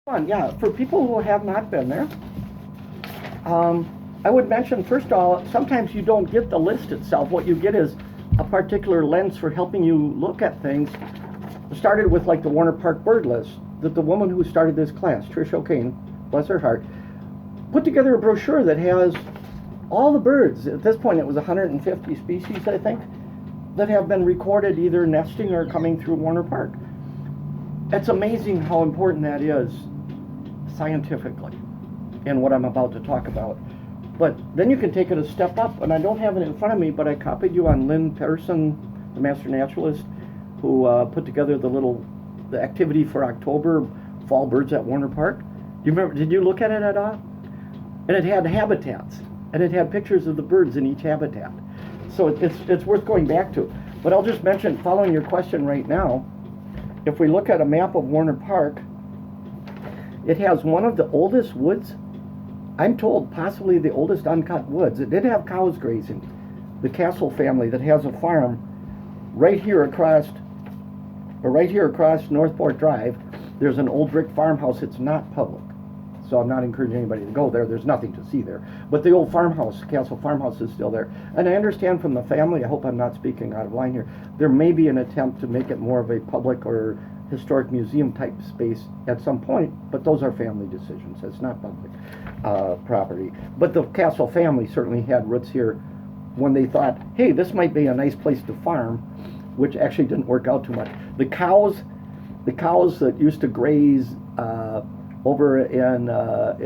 Yeah, for people who have not been there, um, I would mention first of all, sometimes you don't get the list itself. What you get is a particular lens for helping you look at things. It started with like the Warner Park bird list that the woman who started this class, Trish O'Kane, bless her heart, put together a brochure that has all the birds. At this point, it was 150 species, I think, that have been recorded either nesting or coming through Warner Park. It's amazing how important that is scientifically in what I'm about to talk about. But then you can take it a step up, and I don't have it in front of me, but I copied you on Lynn Patterson, the master naturalist, who put together the activity for October, fall birds at Warner Park. Do you remember? Did you look at it at all? And it had habitats, and it had pictures of the birds in each habitat. So it's worth going back to. But I'll just mention, following your question right now, if we look at a map of Warner Park, it has one of the oldest woods, I'm told possibly the oldest uncut woods. It did have cows grazing. The Castle family that has a farm right here across Northport Drive. There's an old brick farmhouse. It's not public, so I'm not encouraging anybody to go there. There's nothing to see there. But the old farmhouse, Castle farmhouse, is still there. And I understand from the family, I hope I'm not speaking out of line here, there may be an attempt to make it more of a public or historic museum type space at some point, but those are family decisions. It's not public property. But the Castle family certainly had roots here when they thought, hey, this might be a nice place to farm, which actually didn't work out too much. The cows that used to graze over in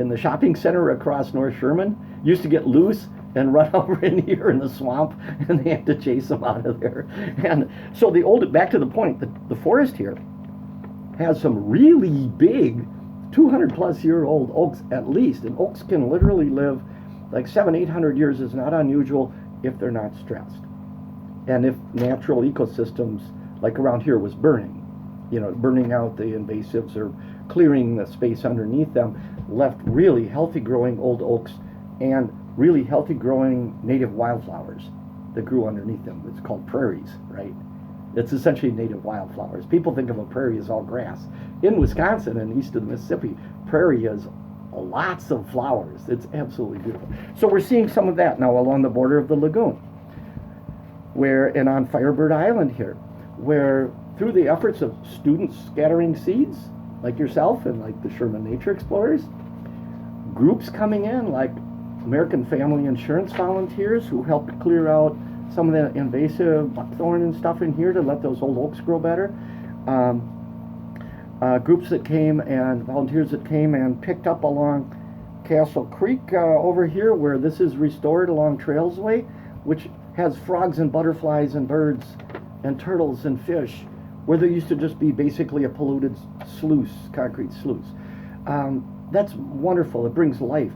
the shopping center across North Sherman used to get loose and run over in here in the swamp, and they had to chase them out of there. And so back to the point, the forest here has some really big 200 plus year old oaks at least, and oaks can literally live like 700-800 years. Is not unusual if they're not stressed, and if natural ecosystems like around here was burning, burning out the invasives or clearing the space underneath them, left really healthy growing old oaks and really healthy growing native wildflowers that grew underneath them. It's called prairies, right? It's essentially native wildflowers. People think of a prairie as all grass. In Wisconsin and east of the Mississippi, prairie is lots of flowers. It's absolutely beautiful. So we're seeing some of that now along the border of the lagoon, and on Firebird Island here, where through the efforts of students scattering seeds, like yourself and like the Sherman Nature Explorers, groups coming in like American Family Insurance volunteers who helped clear out some of the invasive buckthorn and stuff in here to let those old oaks grow better. Groups that came and volunteers that came and picked up along Castle Creek over here where this is restored along Trailsway, which has frogs and butterflies and birds and turtles and fish, where there used to just be basically a polluted sluice, concrete sluice. That's wonderful. It brings life.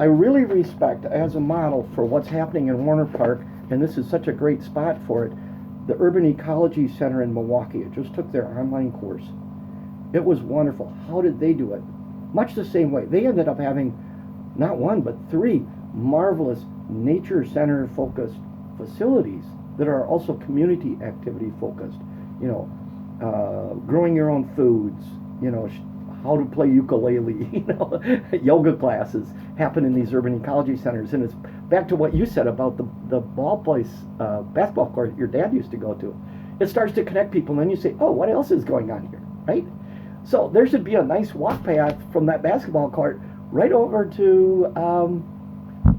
I really respect, as a model for what's happening in Warner Park, and this is such a great spot for it, the Urban Ecology Center in Milwaukee. It just took their online course. It was wonderful. How did they do it? Much the same way. They ended up having not one, but 3 marvelous nature center focused facilities that are also community activity focused. Growing your own foods, how to play ukulele, yoga classes happen in these urban ecology centers. And it's back to what you said about the basketball court your dad used to go to. It starts to connect people, and then you say, oh, what else is going on here, right? So there should be a nice walk path from that basketball court right over to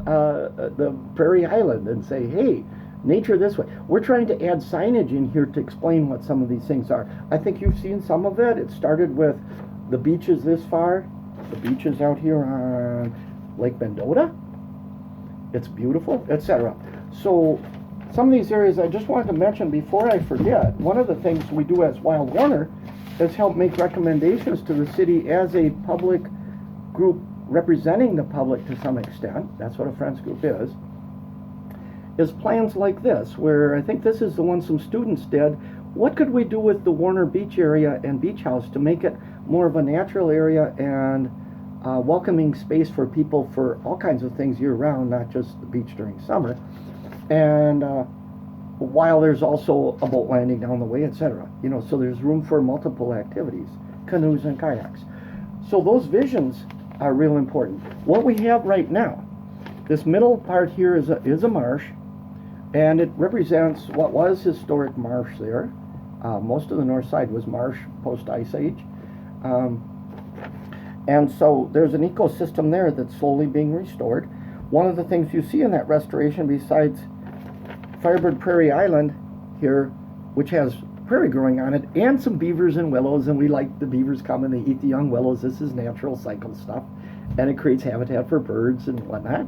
the Prairie Island and say, hey, nature this way. We're trying to add signage in here to explain what some of these things are. I think you've seen some of it. It started with the beaches this far, the beaches out here on Lake Mendota. It's beautiful, etc. So some of these areas I just wanted to mention before I forget. One of the things we do as Wild Warner is help make recommendations to the city as a public group representing the public to some extent. That's what a Friends group is plans like this, where I think this is the one some students did. What could we do with the Warner Beach area and beach house to make it more of a natural area and welcoming space for people for all kinds of things year round, not just the beach during summer. And while there's also a boat landing down the way, etc. So there's room for multiple activities, canoes and kayaks. So those visions are real important. What we have right now, this middle part here is a marsh, and it represents what was historic marsh there. Most of the north side was marsh post-Ice Age. And so there's an ecosystem there that's slowly being restored. One of the things you see in that restoration, besides Firebird Prairie Island here, which has prairie growing on it, and some beavers and willows, and we like the beavers come and they eat the young willows. This is natural cycle stuff, and it creates habitat for birds and whatnot.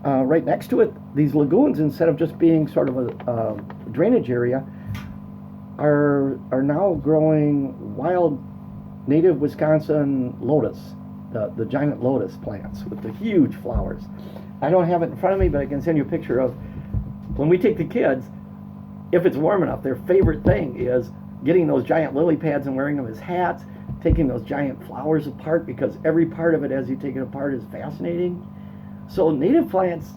Right next to it, these lagoons, instead of just being sort of a drainage area, are now growing wild native Wisconsin lotus, the giant lotus plants with the huge flowers. I don't have it in front of me, but I can send you a picture of when we take the kids. If it's warm enough, their favorite thing is getting those giant lily pads and wearing them as hats, taking those giant flowers apart, because every part of it as you take it apart is fascinating. So native plants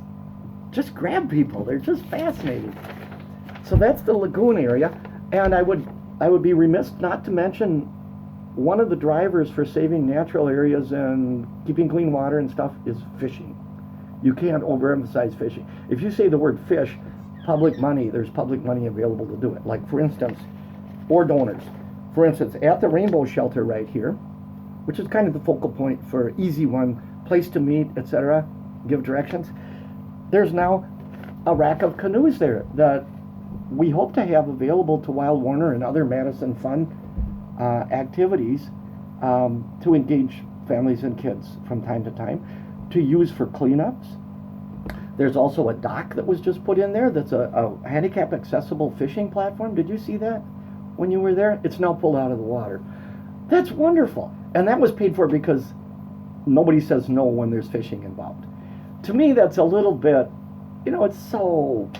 just grab people. They're just fascinating. So that's the lagoon area. And I would be remiss not to mention one of the drivers for saving natural areas and keeping clean water and stuff is fishing. You can't overemphasize fishing. If you say the word fish, public money, there's public money available to do it. Like, for instance, or donors. For instance, at the Rainbow Shelter right here, which is kind of the focal point for easy one, place to meet, etc., give directions, there's now a rack of canoes there that we hope to have available to Wild Warner and other Madison Fund activities to engage families and kids from time to time, to use for cleanups. There's also a dock that was just put in there that's a handicap accessible fishing platform. Did you see that when you were there? It's now pulled out of the water. That's wonderful. And that was paid for because nobody says no when there's fishing involved. To me, that's a little bit, it's so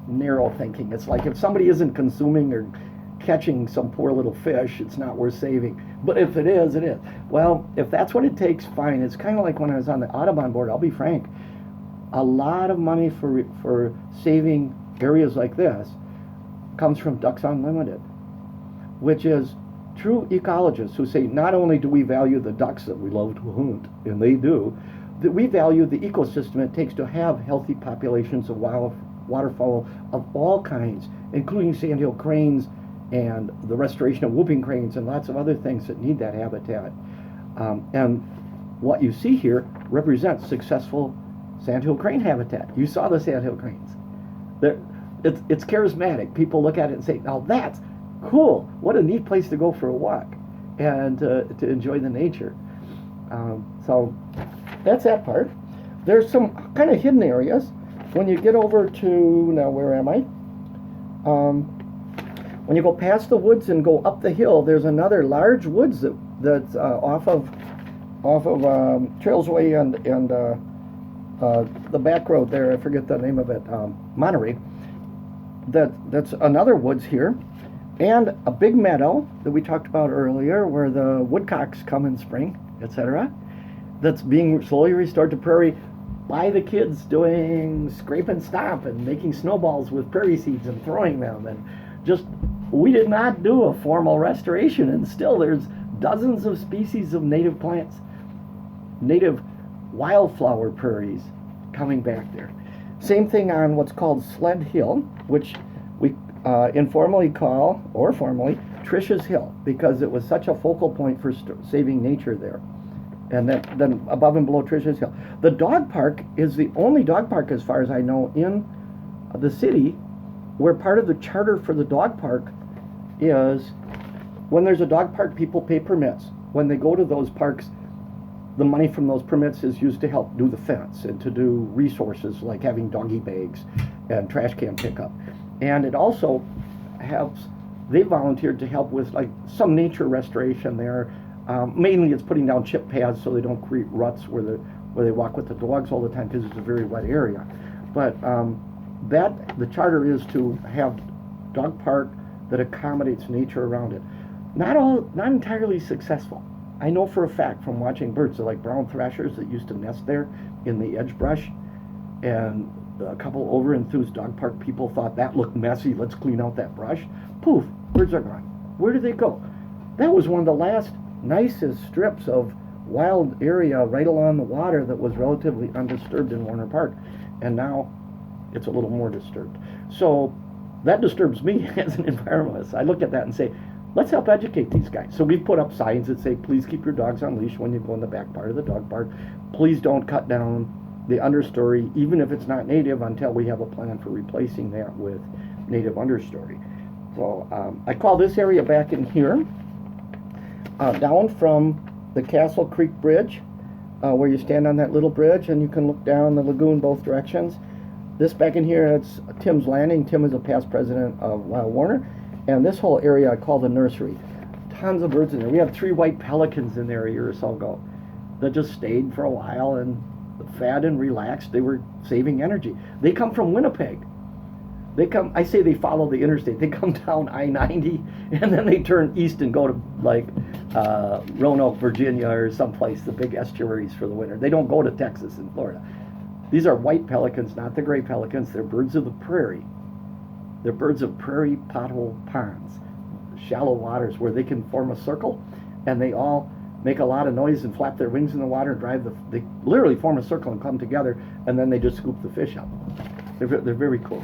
narrow thinking. It's like if somebody isn't consuming or catching some poor little fish, it's not worth saving. But if it is, it is. Well, if that's what it takes, fine. It's kind of like when I was on the Audubon board, I'll be frank. A lot of money for saving areas like this comes from Ducks Unlimited, which is true ecologists who say not only do we value the ducks that we love to hunt, and they do, that we value the ecosystem it takes to have healthy populations of waterfowl of all kinds, including sandhill cranes and the restoration of whooping cranes and lots of other things that need that habitat. And what you see here represents successful sandhill crane habitat. You saw the sandhill cranes. It's charismatic. People look at it and say, now that's cool. What a neat place to go for a walk and to enjoy the nature. So that's that part. There's some kind of hidden areas. When you get over to, now where am I? When you go past the woods and go up the hill, there's another large woods that's off of Trailsway and the back road there. I forget the name of it. Monterey. That's another woods here, and a big meadow that we talked about earlier, where the woodcocks come in spring, etc. That's being slowly restored to prairie by the kids doing scrape and stomp and making snowballs with prairie seeds and throwing them, and just, we did not do a formal restoration, and still there's dozens of species of native plants, native wildflower prairies coming back there. Same thing on what's called Sled Hill, which we informally call, or formally, Trish's Hill, because it was such a focal point for saving nature there. And then above and below Trish's Hill. The dog park is the only dog park, as far as I know, in the city, where part of the charter for the dog park is when there's a dog park, people pay permits. When they go to those parks, the money from those permits is used to help do the fence and to do resources like having doggy bags and trash can pickup. And it also helps, they volunteered to help with like some nature restoration there. Mainly it's putting down chip paths so they don't create ruts where they walk with the dogs all the time, because it's a very wet area. But the charter is to have dog park that accommodates nature around it. Not entirely successful. I know for a fact from watching birds, they're like brown thrashers that used to nest there in the edge brush, and a couple over-enthused dog park people thought that looked messy, let's clean out that brush. Poof, birds are gone. Where did they go? That was one of the last nicest strips of wild area right along the water that was relatively undisturbed in Warner Park, and now it's a little more disturbed. So that disturbs me as an environmentalist. I look at that and say, let's help educate these guys. So we've put up signs that say, please keep your dogs on leash when you go in the back part of the dog park. Please don't cut down the understory, even if it's not native, until we have a plan for replacing that with native understory. So I call this area back in here, down from the Castle Creek Bridge, where you stand on that little bridge and you can look down the lagoon both directions. This back in here, it's Tim's Landing. Tim is a past president of Wild Warner. And this whole area I call the nursery. Tons of birds in there. We had 3 white pelicans in there a year or so ago that just stayed for a while and fed and relaxed. They were saving energy. They come from Winnipeg. I say they follow the interstate. They come down I-90 and then they turn east and go to like Roanoke, Virginia or someplace, the big estuaries for the winter. They don't go to Texas and Florida. These are white pelicans, not the gray pelicans. They're birds of the prairie. They're birds of prairie pothole ponds, shallow waters where they can form a circle and they all make a lot of noise and flap their wings in the water and they literally form a circle and come together, and then they just scoop the fish up. They're very cool.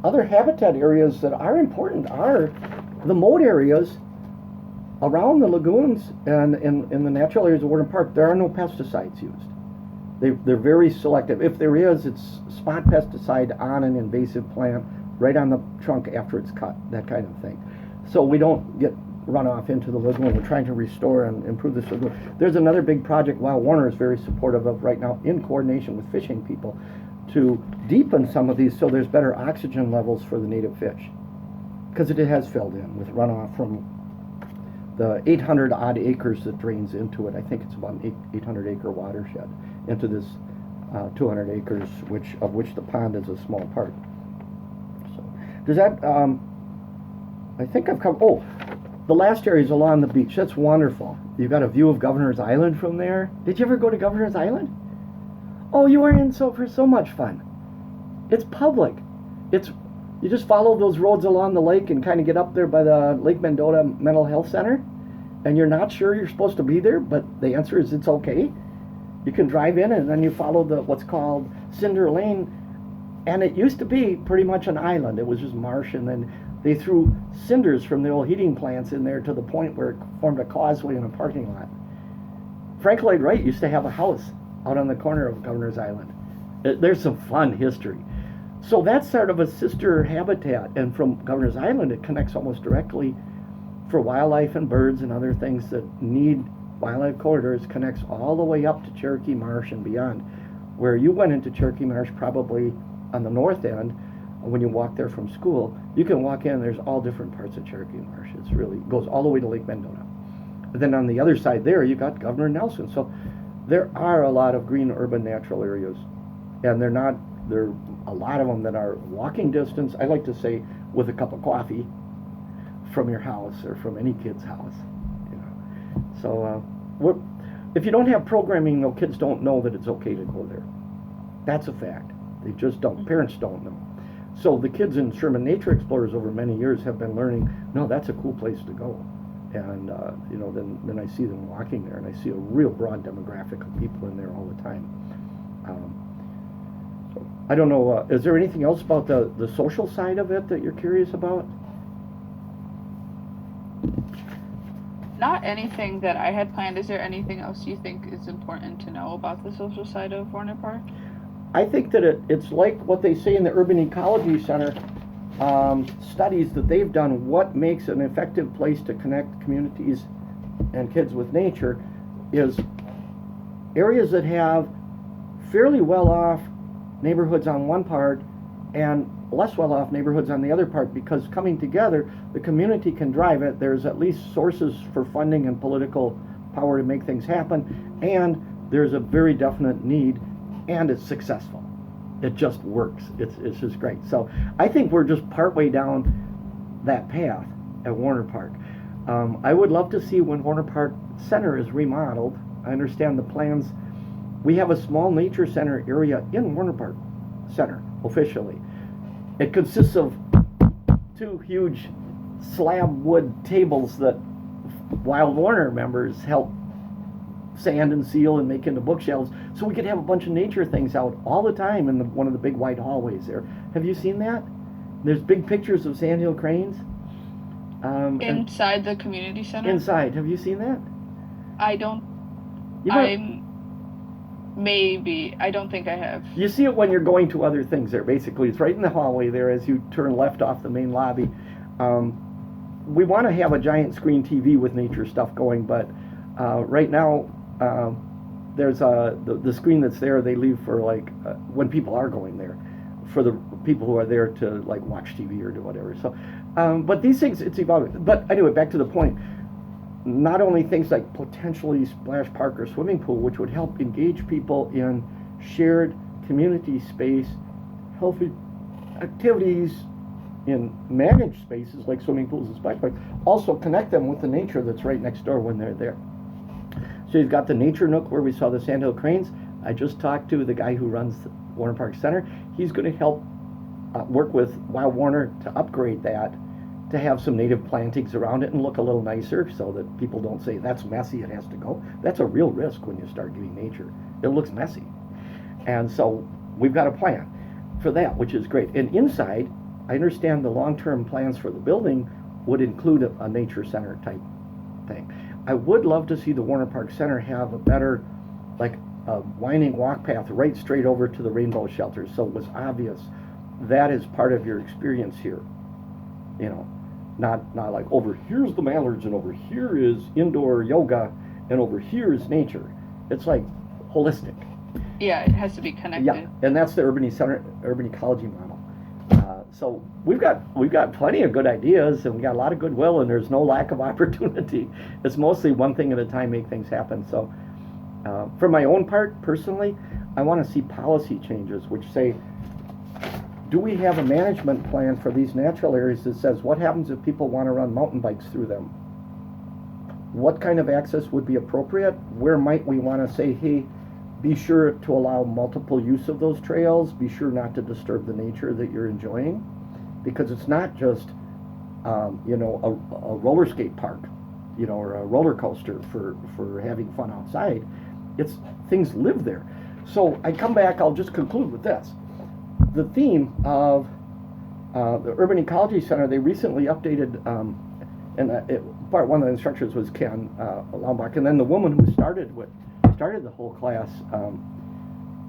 Other habitat areas that are important are the moat areas around the lagoons and in the natural areas of Warner Park. There are no pesticides used. They're very selective. If there is, it's spot pesticide on an invasive plant right on the trunk after it's cut, that kind of thing. So we don't get runoff into the lagoon. We're trying to restore and improve this lagoon. There's another big project Wild Warner is very supportive of right now in coordination with fishing people to deepen some of these so there's better oxygen levels for the native fish. Because it has filled in with runoff from the 800 odd acres that drains into it. I think it's about an 800 acre watershed into this 200 acres, of which the pond is a small part. So does that, I think I've covered, oh, the last area is along the beach. That's wonderful. You've got a view of Governor's Island from there. Did you ever go to Governor's Island? Oh, you were in for so much fun. It's public. You just follow those roads along the lake and kind of get up there by the Lake Mendota Mental Health Center, and you're not sure you're supposed to be there, but the answer is it's okay. You can drive in and then you follow what's called Cinder Lane, and it used to be pretty much an island. It was just marsh, and then they threw cinders from the old heating plants in there to the point where it formed a causeway and a parking lot. Frank Lloyd Wright used to have a house out on the corner of Governor's Island. There's some fun history. So that's sort of a sister habitat, and from Governor's Island it connects almost directly for wildlife and birds and other things that need wildlife corridors, connects all the way up to Cherokee Marsh and beyond. Where you went into Cherokee Marsh probably on the north end, when you walk there from school, you can walk in and there's all different parts of Cherokee Marsh. It's really goes all the way to Lake Mendota. And then on the other side there, you got Governor Nelson. So there are a lot of green urban natural areas, and there are a lot of them that are walking distance. I like to say with a cup of coffee from your house or from any kid's house. You know. So if you don't have programming, though, kids don't know that it's okay to go there. That's a fact. They just don't. Parents don't know. So the kids in Sherman Nature Explorers over many years have been learning, no, that's a cool place to go. And, then I see them walking there, and I see a real broad demographic of people in there all the time. So I don't know, is there anything else about the social side of it that you're curious about? Not anything that I had planned. Is there anything else you think is important to know about the social side of Warner Park? I think that it's like what they say in the Urban Ecology Center studies that they've done. What makes an effective place to connect communities and kids with nature is areas that have fairly well-off neighborhoods on one part and less well-off neighborhoods on the other part, because coming together, the community can drive it. There's at least sources for funding and political power to make things happen, and there's a very definite need, and it's successful. It just works. It's just great. So I think we're just partway down that path at Warner Park. I would love to see when Warner Park Center is remodeled. I understand the plans. We have a small nature center area in Warner Park Center officially. It consists of two huge slab wood tables that Wild Warner members help sand and seal and make into bookshelves, so we could have a bunch of nature things out all the time in one of the big wide hallways there. Have you seen that? There's big pictures of sandhill cranes. Inside the community center? Inside. Have you seen that? I don't. Maybe. I don't think I have. You see it when you're going to other things there. Basically, it's right in the hallway there as you turn left off the main lobby. We want to have a giant screen TV with nature stuff going, but right now there's the screen that's there. They leave for like when people are going there, for the people who are there to like watch TV or do whatever. So, but these things, it's evolving. But anyway, back to the point. Not only things like potentially splash park or swimming pool, which would help engage people in shared community space, healthy activities in managed spaces like swimming pools and splash parks, also connect them with the nature that's right next door when they're there. So you've got the nature nook where we saw the sandhill cranes. I just talked to the guy who runs the Warner Park Center. He's going to help work with Wild Warner to upgrade that, to have some native plantings around it and look a little nicer so that people don't say, that's messy, it has to go. That's a real risk when you start doing nature. It looks messy. And so we've got a plan for that, which is great. And inside, I understand the long-term plans for the building would include a nature center type thing. I would love to see the Warner Park Center have a better, like a winding walk path right straight over to the rainbow shelters, so it was obvious that is part of your experience here. You know, not like over here's the mallards and over here is indoor yoga and over here is nature. It's like holistic. Yeah, it has to be connected. Yeah, and that's the urban ecology model. So we've got plenty of good ideas and we got a lot of goodwill and there's no lack of opportunity. It's mostly one thing at a time, make things happen. So for my own part, personally, I want to see policy changes which say, do we have a management plan for these natural areas that says what happens if people want to run mountain bikes through them? What kind of access would be appropriate? Where might we want to say, hey, be sure to allow multiple use of those trails. Be sure not to disturb the nature that you're enjoying, because it's not just, a roller skate park, or a roller coaster for having fun outside. It's things live there. So I come back. I'll just conclude with this: the theme of the Urban Ecology Center. They recently updated, part one of the instructors was Ken Laumbach, and then the woman who started the whole class,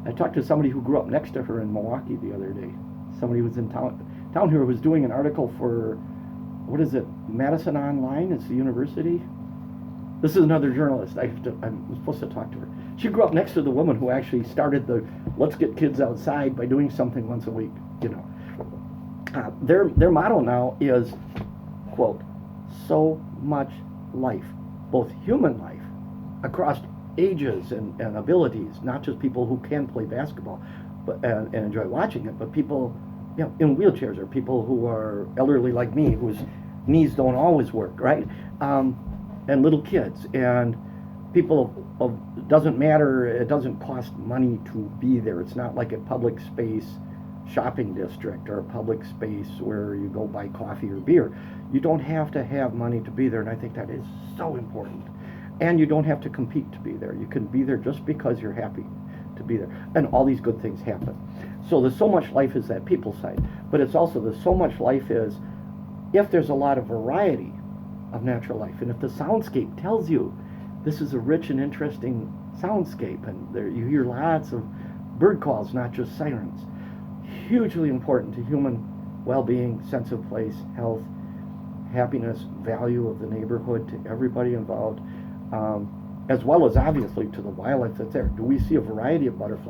I talked to somebody who grew up next to her in Milwaukee the other day. Somebody who was in town here who was doing an article for, what is it, Madison Online? It's the university. This is another journalist. I'm supposed to talk to her. She grew up next to the woman who actually started the let's get kids outside by doing something once a week. Their motto now is, quote, so much life, both human life, across ages and abilities, not just people who can play basketball and enjoy watching it, but people in wheelchairs or people who are elderly like me whose knees don't always work, right? And little kids and people it doesn't matter, it doesn't cost money to be there. It's not like a public space shopping district or a public space where you go buy coffee or beer. You don't have to have money to be there, and I think that is so important. And you don't have to compete to be there. You can be there just because you're happy to be there. And all these good things happen. So the so much life is that people side. But it's also the so much life is if there's a lot of variety of natural life. And if the soundscape tells you this is a rich and interesting soundscape, and there you hear lots of bird calls, not just sirens. Hugely important to human well-being, sense of place, health, happiness, value of the neighborhood, to everybody involved. As well as obviously to the wildlife that's there. Do we see a variety of butterflies?